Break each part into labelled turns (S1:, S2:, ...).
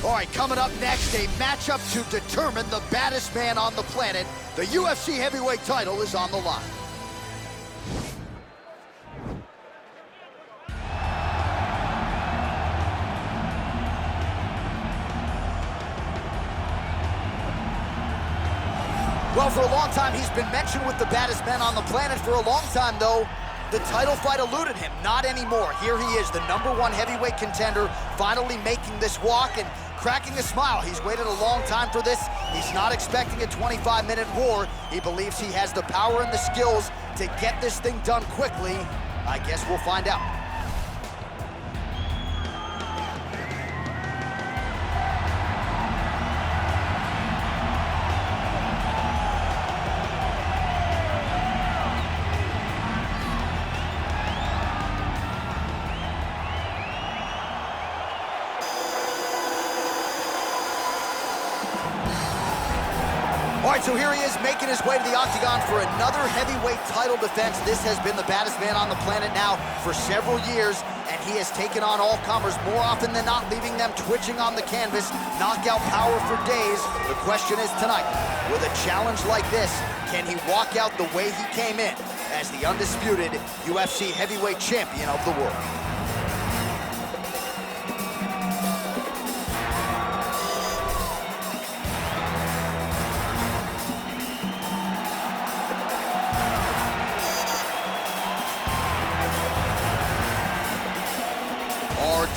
S1: All right, coming up next, a matchup to determine the baddest man on the planet. The UFC heavyweight title is on the line. Well, for a long time, he's been mentioned with the baddest men on the planet. For a long time, though, the title fight eluded him. Not anymore. Here he is, the #1 heavyweight contender, finally making this walk and cracking a smile. He's waited a long time for this. He's not expecting a 25-minute war. He believes he has the power and the skills to get this thing done quickly. I guess we'll find out. All right, so here he is making his way to the octagon for another heavyweight title defense. This has been the baddest man on the planet now for several years, and he has taken on all comers more often than not, leaving them twitching on the canvas. Knockout power for days. The question is tonight, with a challenge like this, can he walk out the way he came in as the undisputed UFC heavyweight champion of the world?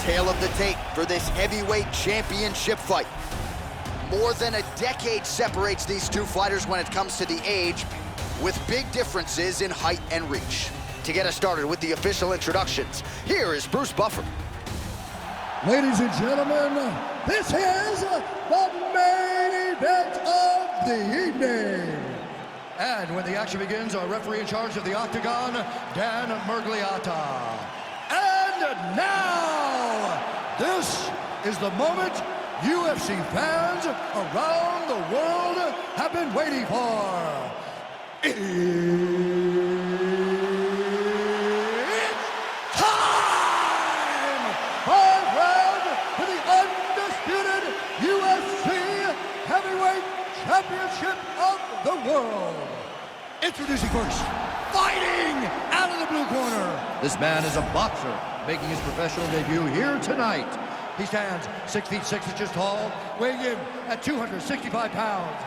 S1: Tale of the tape for this heavyweight championship fight. More than a decade separates these two fighters when it comes to the age, with big differences in height and reach. To get us started with the official introductions, here is Bruce Buffer.
S2: Ladies and gentlemen, this is the main event of the evening. And when the action begins, our referee in charge of the octagon, Dan Murgliata. And now, this is the moment UFC fans around the world have been waiting for. It's time! 5 rounds for the undisputed UFC Heavyweight Championship of the world. Introducing first, fighting out of the blue corner. This man is a boxer, making his professional debut here tonight. He stands 6 feet 6 inches tall, weighing in at 265 pounds.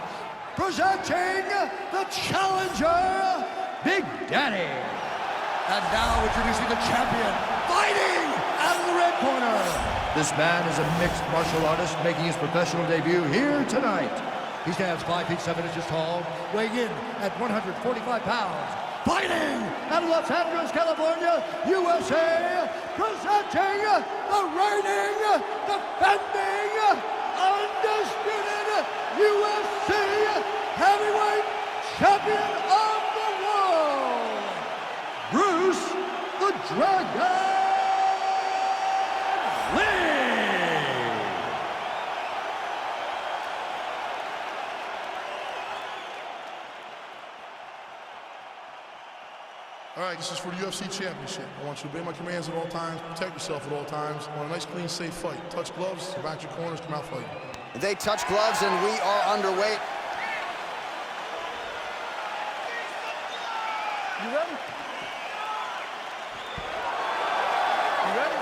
S2: Presenting the challenger, Big Daddy. And now introducing the champion, fighting out of the red corner. This man is a mixed martial artist, making his professional debut here tonight. He stands 5 feet 7 inches tall, weighing in at 145 pounds. Fighting out of Los Angeles, California, USA, presenting the reigning, defending, undisputed UFC heavyweight champion of the world, Bruce the Dragon Lee.
S3: All right, this is for the UFC Championship. I want you to obey my commands at all times, protect yourself at all times. I want a nice, clean, safe fight. Touch gloves, back your corners, come out fighting.
S1: They touch gloves and we are underway.
S2: You ready? You ready?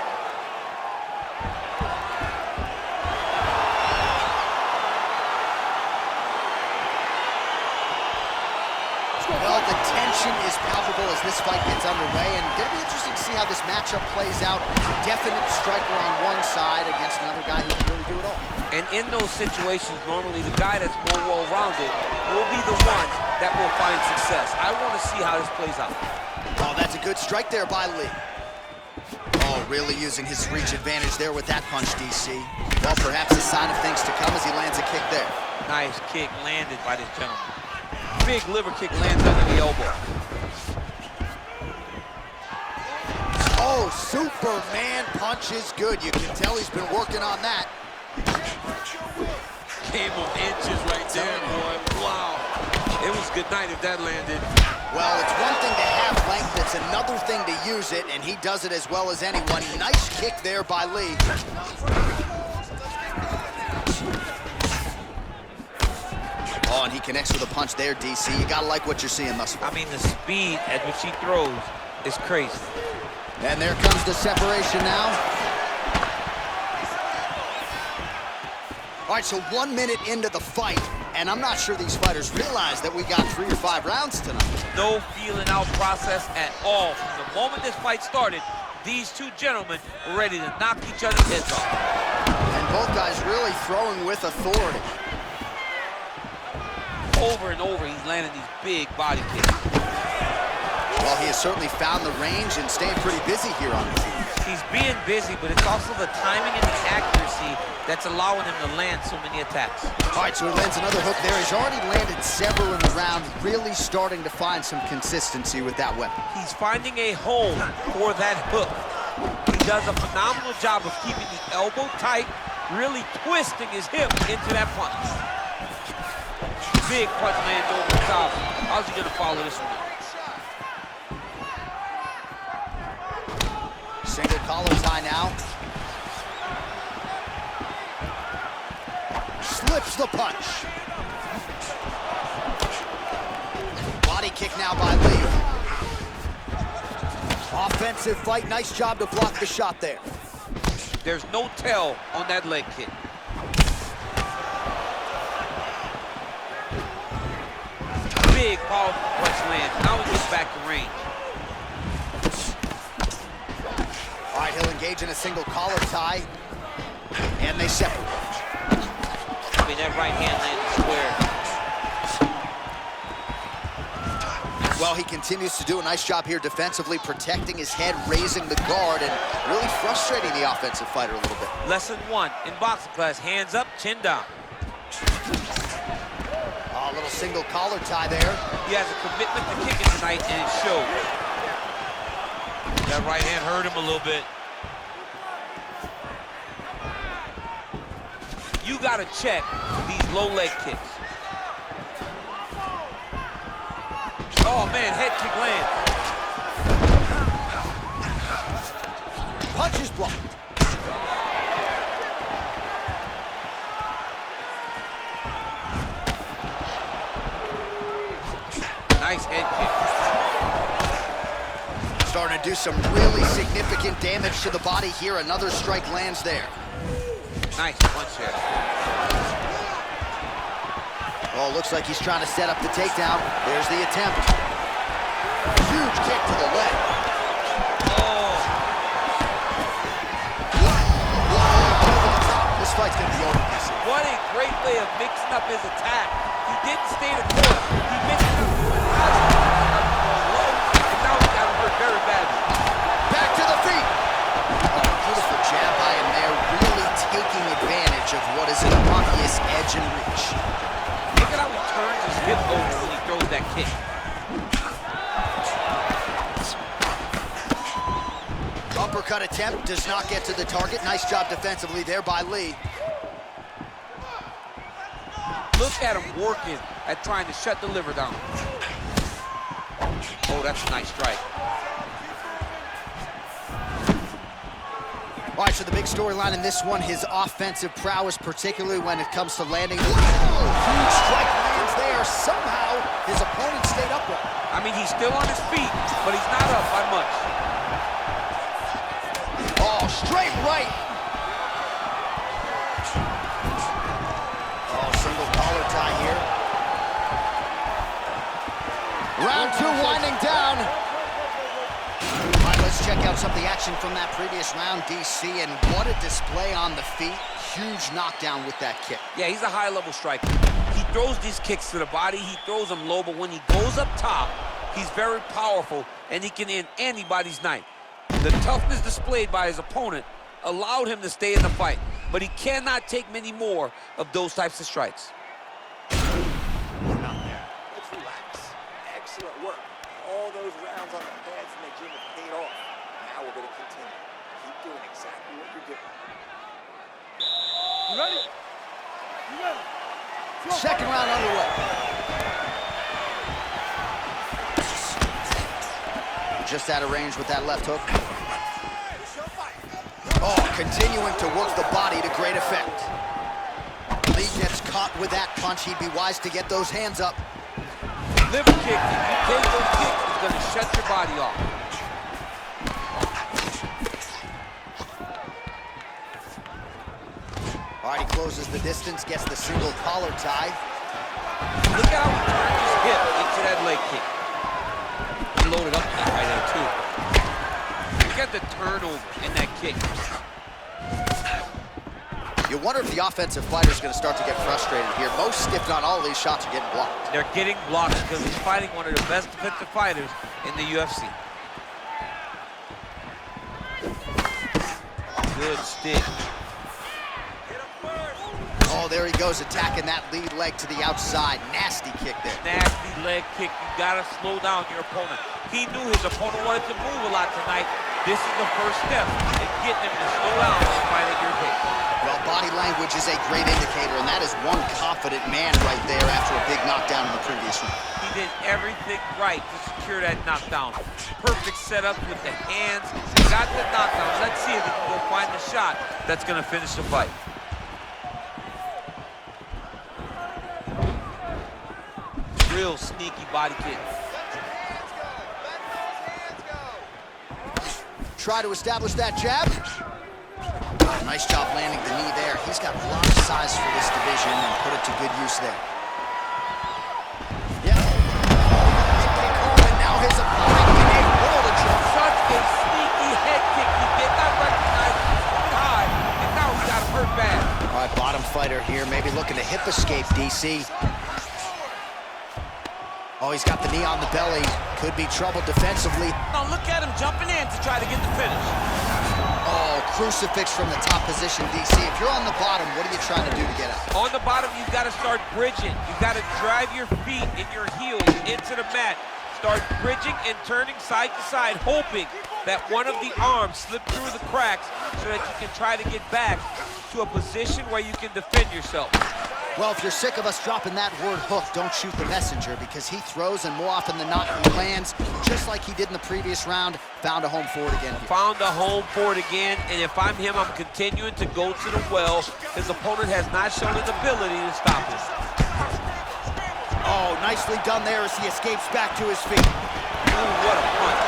S1: Well, the tension is palpable as this fight gets underway, and it'll be interesting to see how this matchup plays out. Definite striker on one side against another guy who can really do it all.
S4: And in those situations, normally the guy that's more well-rounded will be the one that will find success. I want to see how this plays out.
S1: Oh, that's a good strike there by Lee. Oh, really using his reach advantage there with that punch, DC. Well, perhaps a sign of things to come as he lands a kick there.
S4: Nice kick landed by this gentleman. Big liver kick lands under the elbow.
S1: Oh, Superman punch is good. You can tell he's been working on that.
S4: Game of inches right there, boy. Wow. It was good night if that landed.
S1: Well, it's one thing to have length, it's another thing to use it, and he does it as well as anyone. Nice kick there by Lee. he connects with a punch there, DC. You gotta like what you're seeing thus far.
S4: I mean, the speed at which he throws is crazy.
S1: And there comes the separation now. All right, so 1 minute into the fight, and I'm not sure these fighters realize that we got 3 or 5 rounds tonight.
S4: No feeling out process at all. From the moment this fight started, these two gentlemen were ready to knock each other's heads off.
S1: And both guys really throwing with authority.
S4: Over and over, he's landing these big body kicks.
S1: Well, he has certainly found the range and staying pretty busy here on the team.
S4: He's being busy, but it's also the timing and the accuracy that's allowing him to land so many attacks.
S1: All right, so he lands another hook there. He's already landed several in the round, really starting to find some consistency with that weapon.
S4: He's finding a home for that hook. He does a phenomenal job of keeping the elbow tight, really twisting his hip into that punch. Big punch lands over the top. How's he gonna follow this one?
S1: Single collar tie now. Slips the punch. Body kick now by Lee. Offensive fight, nice job to block the shot there.
S4: There's no tell on that leg kick. Big, powerful punch lands. Now he gets back to range.
S1: All right, he'll engage in a single collar tie, and they separate.
S4: I mean, that right hand landed square.
S1: Well, he continues to do a nice job here defensively, protecting his head, raising the guard, and really frustrating the offensive fighter a little bit.
S4: Lesson 1 in boxing class, hands up, chin down.
S1: A little single collar tie there.
S4: He has a commitment to kicking tonight, and it showed. That right hand hurt him a little bit. You gotta check these low leg kicks. Oh man, head kick lands.
S1: Punch is blocked.
S4: Nice head kick.
S1: Starting to do some really significant damage to the body here. Another strike lands there.
S4: Nice punch here.
S1: Oh, looks like he's trying to set up the takedown. There's the attempt. Huge kick to the leg.
S4: Oh.
S1: This fight's gonna be over.
S4: What a great way of mixing up his attack. He didn't stay the course. He mixed it up. And now he got hurt very badly.
S1: Back to the feet. Oh, beautiful jab by him there, really taking advantage of what is an obvious edge and reach.
S4: Look at how he turns his hip over when he throws that kick.
S1: Uppercut attempt does not get to the target. Nice job defensively there by Lee.
S4: Look at him working at trying to shut the liver down. Oh, that's a nice strike.
S1: All right, so the big storyline in this one, his offensive prowess, particularly when it comes to landing. Huge strike lands there. Somehow, his opponent stayed upright.
S4: I mean, he's still on his feet, but he's not up by much.
S1: Oh, straight right. Oh, single collar tie here. Round 2 winding down. All right, let's check out some of the action from that previous round, DC, and what a display on the feet. Huge knockdown with that kick.
S4: Yeah, he's a high-level striker. He throws these kicks to the body, he throws them low, but when he goes up top, he's very powerful, and he can end anybody's night. The toughness displayed by his opponent allowed him to stay in the fight, but he cannot take many more of those types of strikes.
S5: Let's relax. Excellent work. All those rounds on the pads in the gym have paid off. Now we're going to continue. Keep doing exactly what you're doing.
S2: You ready? You ready?
S1: Second round underway. Just out of range with that left hook. Oh, continuing to work the body to great effect. Lee gets caught with that punch. He'd be wise to get those hands up.
S4: Liver kick, if you take those kicks, it's gonna shut your body off.
S1: All right, he closes the distance, gets the single collar tie.
S4: Look how he turned his hip into that leg kick. He loaded up that right there, too. Look at the turnover in that kick.
S1: You wonder if the offensive fighter is going to start to get frustrated here. Most, if not all, of these shots are getting blocked.
S4: They're getting blocked because he's fighting one of the best defensive fighters in the UFC. Good stick.
S1: Oh, there he goes, attacking that lead leg to the outside. Nasty kick there.
S4: Nasty leg kick. You gotta slow down your opponent. He knew his opponent wanted to move a lot tonight. This is the first step in getting him to slow down and fight at your pace.
S1: Well, body language is a great indicator, and that is one confident man right there after a big knockdown in the previous round.
S4: He did everything right to secure that knockdown. Perfect setup with the hands. Got the knockdown. Let's see if he can go find the shot that's gonna finish the fight. Real sneaky body kick.
S1: Try to establish that jab. Nice job landing the knee there. He's got a lot of size for this division and put it to good use there. Yeah. Kick home, and now his opponent in a world of trouble.
S4: Such a sneaky head kick. He did not recognize it was high, and now he got him hurt bad.
S1: All right, bottom fighter here, maybe looking to hip escape, DC. Oh, he's got the knee on the belly. Could be trouble defensively.
S4: Now look at him jumping in to try to get the finish.
S1: Oh, crucifix from the top position, DC. If you're on the bottom, what are you trying to do to get out?
S4: On the bottom, you've got to start bridging. You've got to drive your feet and your heels into the mat. Start bridging and turning side to side, hoping that one of the arms slip through the cracks so that you can try to get back to a position where you can defend yourself.
S1: Well, if you're sick of us dropping that word hook, don't shoot the messenger, because he throws, and more often than not, he lands, just like he did in the previous round. Found a home for it again here.
S4: Found a home for it again, and if I'm him, I'm continuing to go to the well. His opponent has not shown an ability to stop him.
S1: Oh, nicely done there as he escapes back to his feet.
S4: Ooh, what a punch.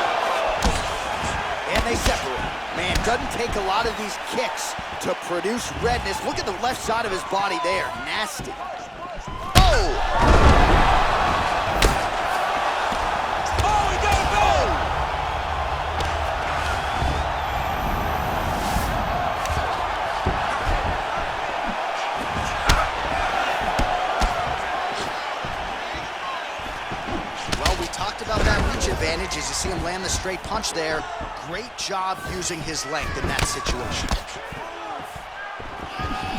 S1: And they separate. Man, doesn't take a lot of these kicks to produce redness. Look at the left side of his body there. Nasty. Oh!
S4: Oh, he got it go!
S1: Well, we talked about that reach advantage as you see him land the straight punch there. Great job using his length in that situation.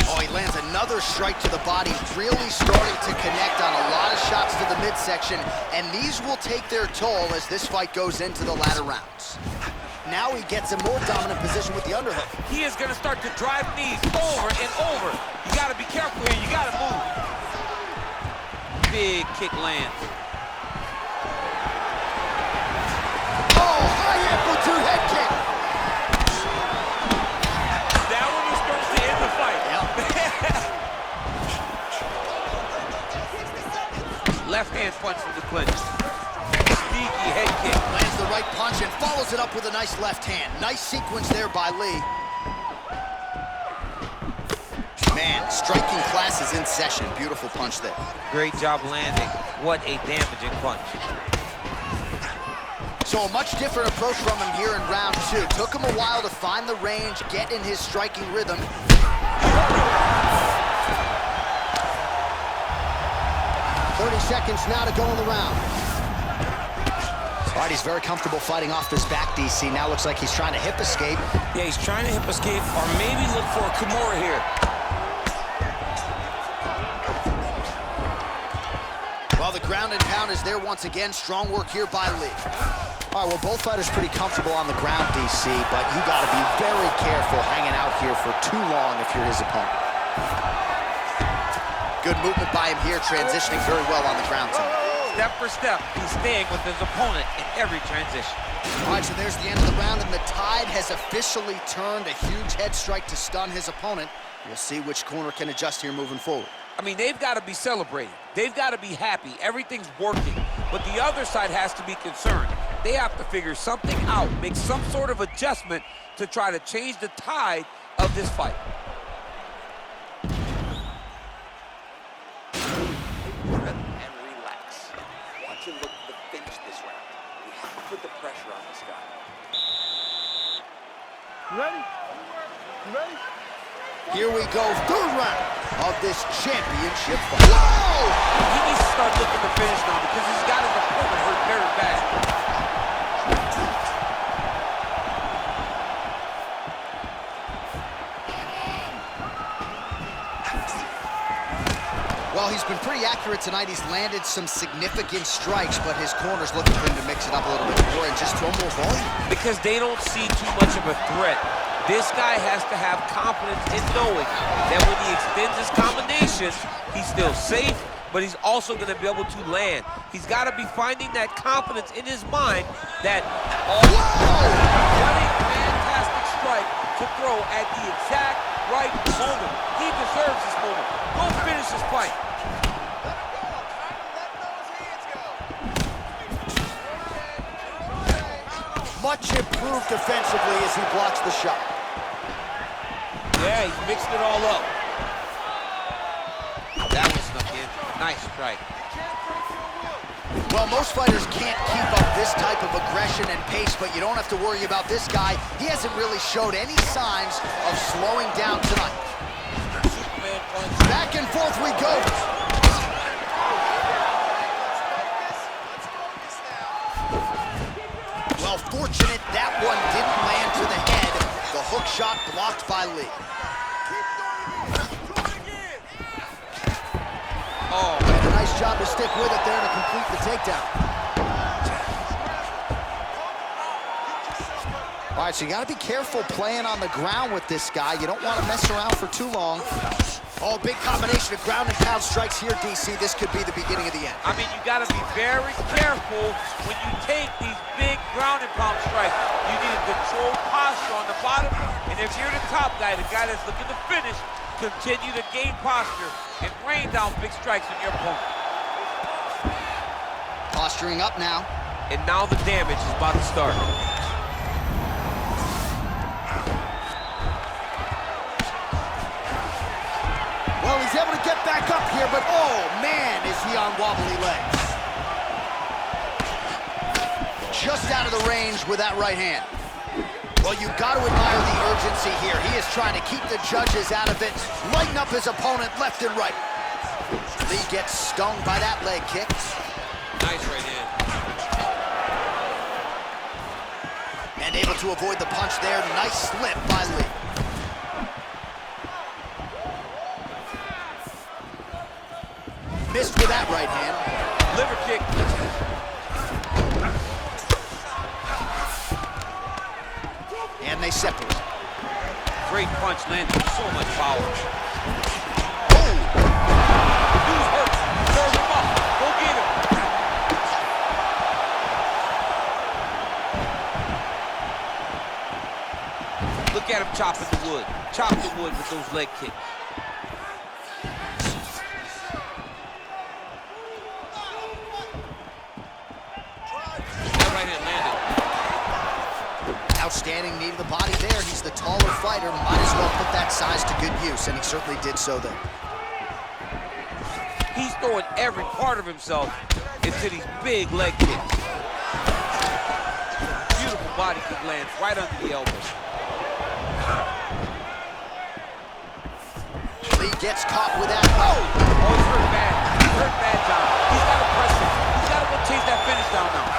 S1: Oh, he lands another strike to the body, really starting to connect on a lot of shots to the midsection, and these will take their toll as this fight goes into the latter rounds. Now he gets a more dominant position with the underhook.
S4: He is going to start to drive knees over and over. You got to be careful here. You got to move. Big kick lands.
S1: Oh, high amplitude head kick.
S4: That one was supposed to end the fight.
S1: Yep.
S4: Left hand punch from the clinch. Sneaky head kick.
S1: Lands the right punch and follows it up with a nice left hand. Nice sequence there by Lee. Man, striking class is in session. Beautiful punch there.
S4: Great job landing. What a damaging punch.
S1: So a much different approach from him here in round two. Took him a while to find the range, get in his striking rhythm. 30 seconds now to go in the round. All right, he's very comfortable fighting off this back, DC. Now looks like he's trying to hip escape.
S6: Yeah, he's trying to hip escape or maybe look for a Kimura here.
S1: Well, the ground and pound is there once again. Strong work here by Lee. All right, well, both fighters pretty comfortable on the ground, DC, but you got to be very careful hanging out here for too long if you're his opponent. Good movement by him here, transitioning very well on the ground tonight.
S4: Step for step, he's staying with his opponent in every transition.
S1: All right, so there's the end of the round, and the tide has officially turned. A huge head strike to stun his opponent. We'll see which corner can adjust here moving forward.
S4: I mean, they've got to be celebrating. They've got to be happy. Everything's working. But the other side has to be concerned. They have to figure something out, make some sort of adjustment to try to change the tide of this fight.
S5: And relax. Watch him look to finish this round. We have to put the pressure on this guy.
S2: You ready? You ready?
S1: Here we go, third round of this championship fight. Whoa!
S4: He needs to start looking to finish now because he's got his opponent hurt very bad.
S1: Well, he's been pretty accurate tonight. He's landed some significant strikes, but his corner's looking for him to mix it up a little bit more and just throw more volume.
S4: Because they don't see too much of a threat. This guy has to have confidence in knowing that when he extends his combinations, he's still safe, but he's also going to be able to land. He's got to be finding that confidence in his mind that what a fantastic strike to throw at the exact right moment. He deserves this moment. Go finish this fight.
S1: Much improved defensively as he blocks the shot.
S4: Yeah, he's mixing it all up. That was snuck in. Nice strike.
S1: Well, most fighters can't keep up this type of aggression and pace, but you don't have to worry about this guy. He hasn't really showed any signs of slowing down tonight. Back and forth we go. Well, fortunate that one didn't land to the head. The hook shot blocked by Lee.
S4: Oh,
S1: And a nice job to stick with it there to complete the takedown. All right, so you got to be careful playing on the ground with this guy. You don't want to mess around for too long. Oh, big combination of ground and pound strikes here, DC. This could be the beginning of the end.
S4: I mean, you got to be very careful when you take these big ground and pound strikes. You need a controlled posture on the bottom, and if you're the top guy, the guy that's looking to finish, continue to gain posture and rain down big strikes on your opponent.
S1: Posturing up now.
S4: And now the damage is about to start.
S1: Well, he's able to get back up here, but oh, man, is he on wobbly legs. Just out of the range with that right hand. Well, you've got to admire the urgency here. He is trying to keep the judges out of it, lighten up his opponent left and right. Lee gets stung by that leg kick.
S4: Nice right hand.
S1: And able to avoid the punch there. Nice slip by Lee. Missed with that right hand.
S4: Liver kick.
S1: And they separate.
S4: Great punch landed with so much power.
S1: Oh!
S4: Dude's hurt. Serve him up. Go get him. Look at him chopping the wood. Chop the wood with those leg kicks. That right hand landed.
S1: Outstanding knee to the body there. He's the taller fighter. Might as well put that size to good use, and he certainly did so there.
S4: He's throwing every part of himself into these big leg kicks. Beautiful body kick lands right under the elbow.
S1: Lee gets caught with that.
S4: Oh, he's hurt bad. He's hurt bad, John. He's got to press him. He's got to go chase that finish down now.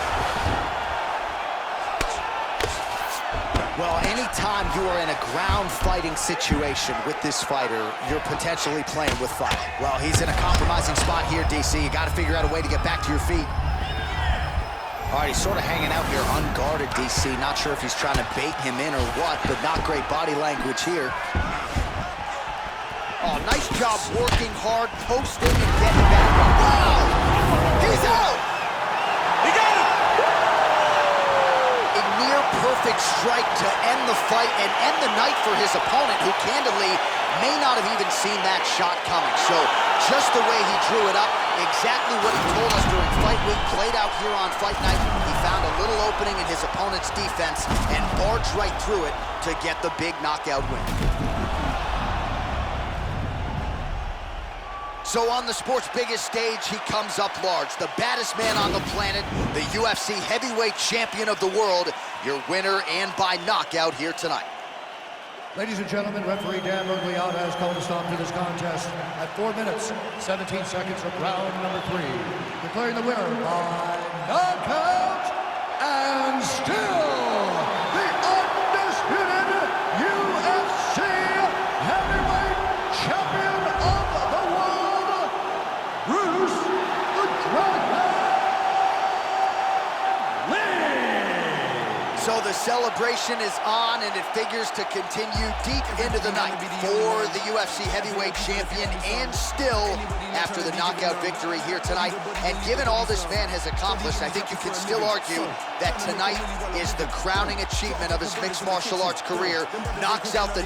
S1: Well, anytime you are in a ground fighting situation with this fighter, you're potentially playing with fire. Well, he's in a compromising spot here, DC. You got to figure out a way to get back to your feet. All right, he's sort of hanging out here unguarded, DC. Not sure if he's trying to bait him in or what, but not great body language here. Oh, nice job working hard, posting, and getting back. Wow! He's out!
S4: He got him!
S1: A near perfect strike to end the fight and end the night for his opponent, who candidly may not have even seen that shot coming. So just the way he drew it up, exactly what he told us during fight week, played out here on fight night. He found a little opening in his opponent's defense and barged right through it to get the big knockout win. So on the sport's biggest stage, he comes up large. The baddest man on the planet, the UFC heavyweight champion of the world, your winner and by knockout here tonight.
S2: Ladies and gentlemen, referee Dan Mergliata has called a stop to this contest at 4 minutes, 17 seconds of round number 3. Declaring the winner by knockout, and still the undisputed UFC heavyweight champion of the world, Bruce the Dragon Lee!
S1: So the celebration is on, and it figures to continue deep into the night for the UFC heavyweight champion, and still after the knockout victory here tonight. And given all this man has accomplished, I think you can still argue that tonight is the crowning achievement of his mixed martial arts career. Knocks out the